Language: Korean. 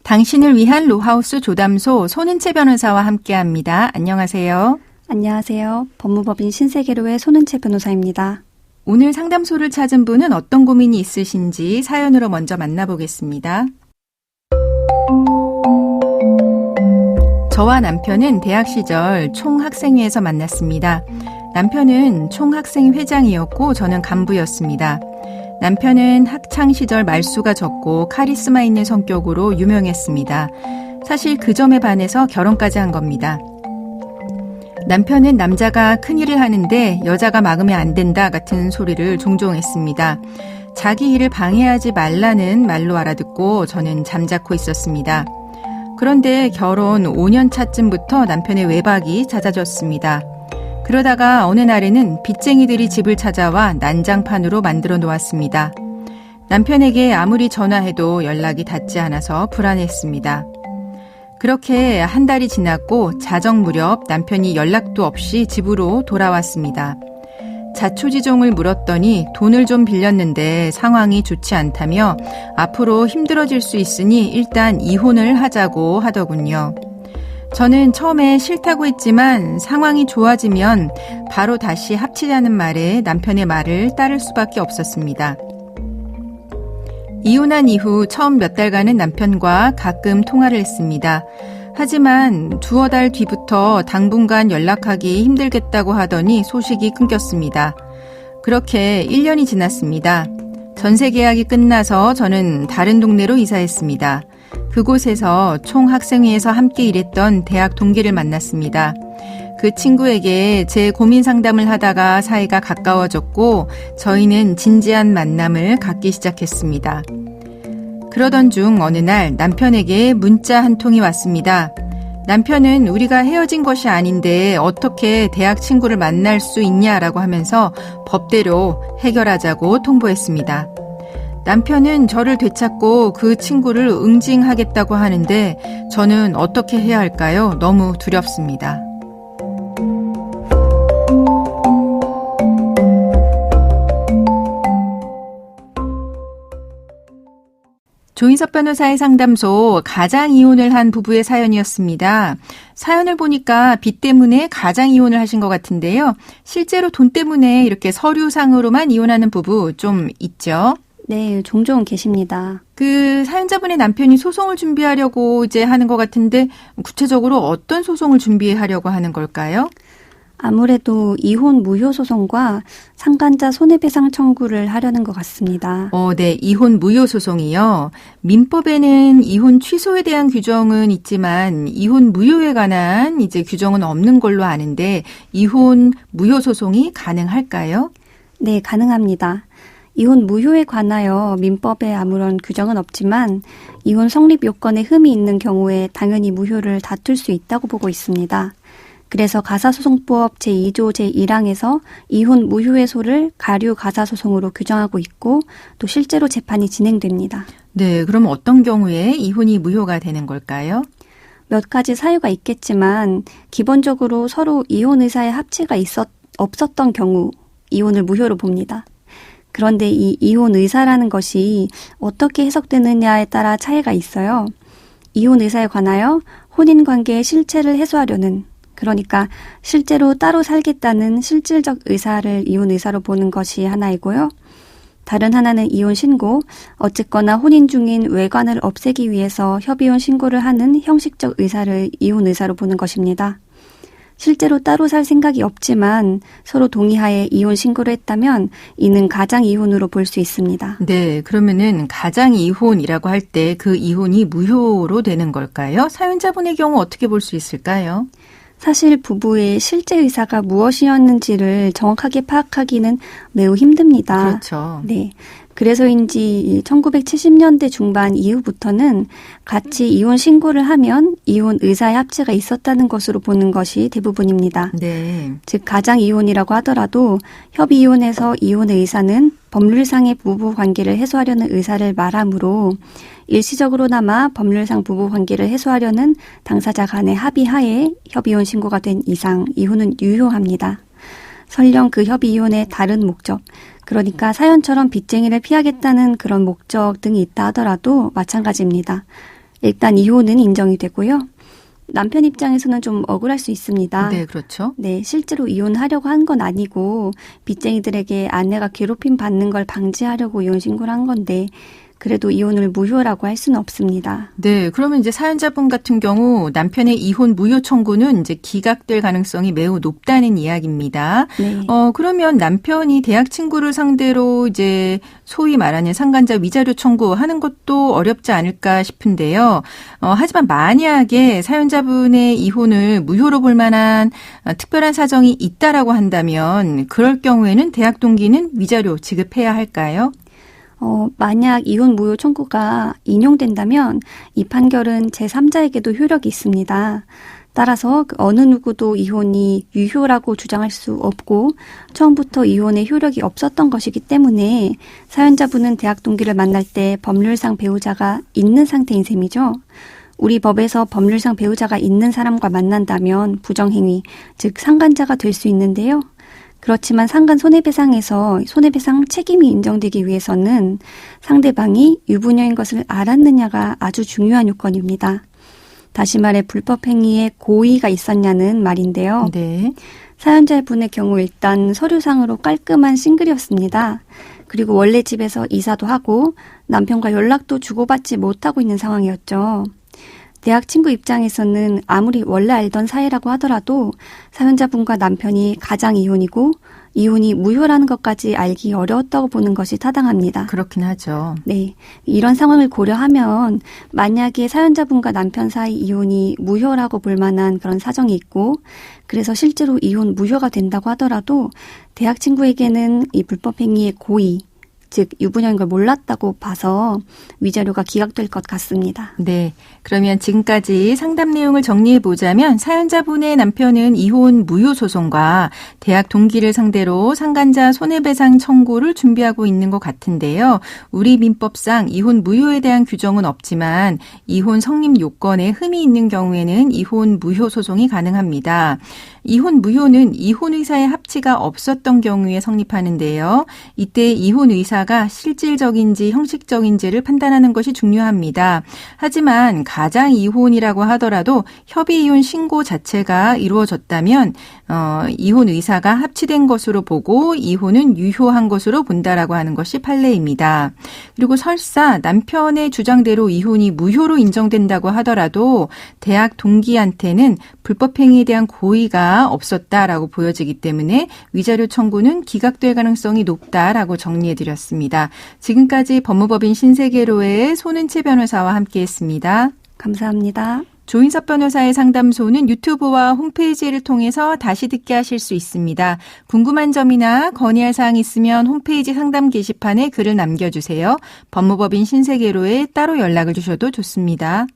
당신을 위한 로하우스 조담소 손은채 변호사와 함께합니다. 안녕하세요. 안녕하세요. 법무법인 신세계로의 손은채 변호사입니다. 오늘 상담소를 찾은 분은 어떤 고민이 있으신지 사연으로 먼저 만나보겠습니다. 저와 남편은 대학 시절 총학생회에서 만났습니다. 남편은 총학생회장이었고 저는 간부였습니다. 남편은 학창시절 말수가 적고 카리스마 있는 성격으로 유명했습니다. 사실 그 점에 반해서 결혼까지 한 겁니다. 남편은 남자가 큰일을 하는데 여자가 막으면 안 된다 같은 소리를 종종 했습니다. 자기 일을 방해하지 말라는 말로 알아듣고 저는 잠자코 있었습니다. 그런데 결혼 5년 차쯤부터 남편의 외박이 잦아졌습니다. 그러다가 어느 날에는 빚쟁이들이 집을 찾아와 난장판으로 만들어 놓았습니다. 남편에게 아무리 전화해도 연락이 닿지 않아서 불안했습니다. 그렇게 한 달이 지났고 자정 무렵 남편이 연락도 없이 집으로 돌아왔습니다. 자초지종을 물었더니 돈을 좀 빌렸는데 상황이 좋지 않다며 앞으로 힘들어질 수 있으니 일단 이혼을 하자고 하더군요. 저는 처음에 싫다고 했지만 상황이 좋아지면 바로 다시 합치자는 말에 남편의 말을 따를 수밖에 없었습니다. 이혼한 이후 처음 몇 달간은 남편과 가끔 통화를 했습니다. 하지만 두어 달 뒤부터 당분간 연락하기 힘들겠다고 하더니 소식이 끊겼습니다. 그렇게 1년이 지났습니다. 전세 계약이 끝나서 저는 다른 동네로 이사했습니다. 그곳에서 총학생회에서 함께 일했던 대학 동기를 만났습니다. 그 친구에게 제 고민 상담을 하다가 사이가 가까워졌고 저희는 진지한 만남을 갖기 시작했습니다. 그러던 중 어느 날 남편에게 문자 한 통이 왔습니다. 남편은 우리가 헤어진 것이 아닌데 어떻게 대학 친구를 만날 수 있냐라고 하면서 법대로 해결하자고 통보했습니다. 남편은 저를 되찾고 그 친구를 응징하겠다고 하는데 저는 어떻게 해야 할까요? 너무 두렵습니다. 조인섭 변호사의 상담소 가장 이혼을 한 부부의 사연이었습니다. 사연을 보니까 빚 때문에 가장 이혼을 하신 것 같은데요. 실제로 돈 때문에 이렇게 서류상으로만 이혼하는 부부 좀 있죠? 네, 종종 계십니다. 그 사연자분의 남편이 소송을 준비하려고 이제 하는 것 같은데 구체적으로 어떤 소송을 준비하려고 하는 걸까요? 아무래도 이혼 무효 소송과 상간자 손해배상 청구를 하려는 것 같습니다. 네, 이혼 무효 소송이요. 민법에는 이혼 취소에 대한 규정은 있지만 이혼 무효에 관한 이제 규정은 없는 걸로 아는데 이혼 무효 소송이 가능할까요? 네, 가능합니다. 이혼 무효에 관하여 민법에 아무런 규정은 없지만 이혼 성립 요건에 흠이 있는 경우에 당연히 무효를 다툴 수 있다고 보고 있습니다. 그래서 가사소송법 제2조 제1항에서 이혼 무효의소를 가류 가사소송으로 규정하고 있고 또 실제로 재판이 진행됩니다. 네, 그럼 어떤 경우에 이혼이 무효가 되는 걸까요? 몇 가지 사유가 있겠지만 기본적으로 서로 이혼 의사의 합치가 없었던 경우 이혼을 무효로 봅니다. 그런데 이 이혼 의사라는 것이 어떻게 해석되느냐에 따라 차이가 있어요. 이혼 의사에 관하여 혼인관계의 실체를 해소하려는, 그러니까 실제로 따로 살겠다는 실질적 의사를 이혼 의사로 보는 것이 하나이고요. 다른 하나는 이혼 신고, 어쨌거나 혼인 중인 외관을 없애기 위해서 협이혼 신고를 하는 형식적 의사를 이혼 의사로 보는 것입니다. 실제로 따로 살 생각이 없지만 서로 동의하에 이혼 신고를 했다면 이는 가장 이혼으로 볼 수 있습니다. 네, 그러면은 가장 이혼이라고 할 때 그 이혼이 무효로 되는 걸까요? 사연자분의 경우 어떻게 볼 수 있을까요? 사실 부부의 실제 의사가 무엇이었는지를 정확하게 파악하기는 매우 힘듭니다. 그렇죠. 네. 그래서인지 1970년대 중반 이후부터는 같이 이혼 신고를 하면 이혼 의사의 합치가 있었다는 것으로 보는 것이 대부분입니다. 네. 즉 가장 이혼이라고 하더라도 협의 이혼에서 이혼의 의사는 법률상의 부부 관계를 해소하려는 의사를 말하므로 일시적으로나마 법률상 부부 관계를 해소하려는 당사자 간의 합의하에 협의혼 신고가 된 이상 이혼은 유효합니다. 설령 그 협의 이혼의 다른 목적, 그러니까 사연처럼 빚쟁이를 피하겠다는 그런 목적 등이 있다 하더라도 마찬가지입니다. 일단 이혼은 인정이 되고요. 남편 입장에서는 좀 억울할 수 있습니다. 네, 그렇죠. 네, 실제로 이혼하려고 한 건 아니고 빚쟁이들에게 아내가 괴롭힘 받는 걸 방지하려고 이혼 신고를 한 건데 그래도 이혼을 무효라고 할 수는 없습니다. 네, 그러면 이제 사연자분 같은 경우 남편의 이혼 무효 청구는 이제 기각될 가능성이 매우 높다는 이야기입니다. 네. 그러면 남편이 대학 친구를 상대로 이제 소위 말하는 상간자 위자료 청구하는 것도 어렵지 않을까 싶은데요. 하지만 만약에 사연자분의 이혼을 무효로 볼 만한 특별한 사정이 있다라고 한다면 그럴 경우에는 대학 동기는 위자료 지급해야 할까요? 만약 이혼 무효 청구가 인용된다면 이 판결은 제3자에게도 효력이 있습니다. 따라서 어느 누구도 이혼이 유효라고 주장할 수 없고 처음부터 이혼의 효력이 없었던 것이기 때문에 사연자분은 대학 동기를 만날 때 법률상 배우자가 있는 상태인 셈이죠. 우리 법에서 법률상 배우자가 있는 사람과 만난다면 부정행위, 즉 상간자가 될 수 있는데요. 그렇지만 상간 손해배상에서 손해배상 책임이 인정되기 위해서는 상대방이 유부녀인 것을 알았느냐가 아주 중요한 요건입니다. 다시 말해 불법 행위에 고의가 있었냐는 말인데요. 네. 사연자분의 경우 일단 서류상으로 깔끔한 싱글이었습니다. 그리고 원래 집에서 이사도 하고 남편과 연락도 주고받지 못하고 있는 상황이었죠. 대학 친구 입장에서는 아무리 원래 알던 사이라고 하더라도 사연자분과 남편이 가장 이혼이고 이혼이 무효라는 것까지 알기 어려웠다고 보는 것이 타당합니다. 그렇긴 하죠. 네, 이런 상황을 고려하면 만약에 사연자분과 남편 사이 이혼이 무효라고 볼 만한 그런 사정이 있고 그래서 실제로 이혼 무효가 된다고 하더라도 대학 친구에게는 이 불법 행위의 고의, 즉 유부녀인 걸 몰랐다고 봐서 위자료가 기각될 것 같습니다. 네. 그러면 지금까지 상담 내용을 정리해보자면 사연자분의 남편은 이혼 무효 소송과 대학 동기를 상대로 상간자 손해배상 청구를 준비하고 있는 것 같은데요. 우리 민법상 이혼 무효에 대한 규정은 없지만 이혼 성립 요건에 흠이 있는 경우에는 이혼 무효 소송이 가능합니다. 이혼 무효는 이혼 의사의 합치가 없었던 경우에 성립하는데요. 이때 이혼 의사가 실질적인지 형식적인지를 판단하는 것이 중요합니다. 하지만 가장 이혼이라고 하더라도 협의 이혼 신고 자체가 이루어졌다면 이혼 의사가 합치된 것으로 보고 이혼은 유효한 것으로 본다라고 하는 것이 판례입니다. 그리고 설사 남편의 주장대로 이혼이 무효로 인정된다고 하더라도 대학 동기한테는 불법 행위에 대한 고의가 없었다라고 보여지기 때문에 위자료 청구는 기각될 가능성이 높다라고 정리해드렸습니다. 지금까지 법무법인 신세계로의 손은채 변호사와 함께했습니다. 감사합니다. 조인섭 변호사의 상담소는 유튜브와 홈페이지를 통해서 다시 듣게 하실 수 있습니다. 궁금한 점이나 건의할 사항 있으면 홈페이지 상담 게시판에 글을 남겨주세요. 법무법인 신세계로에 따로 연락을 주셔도 좋습니다.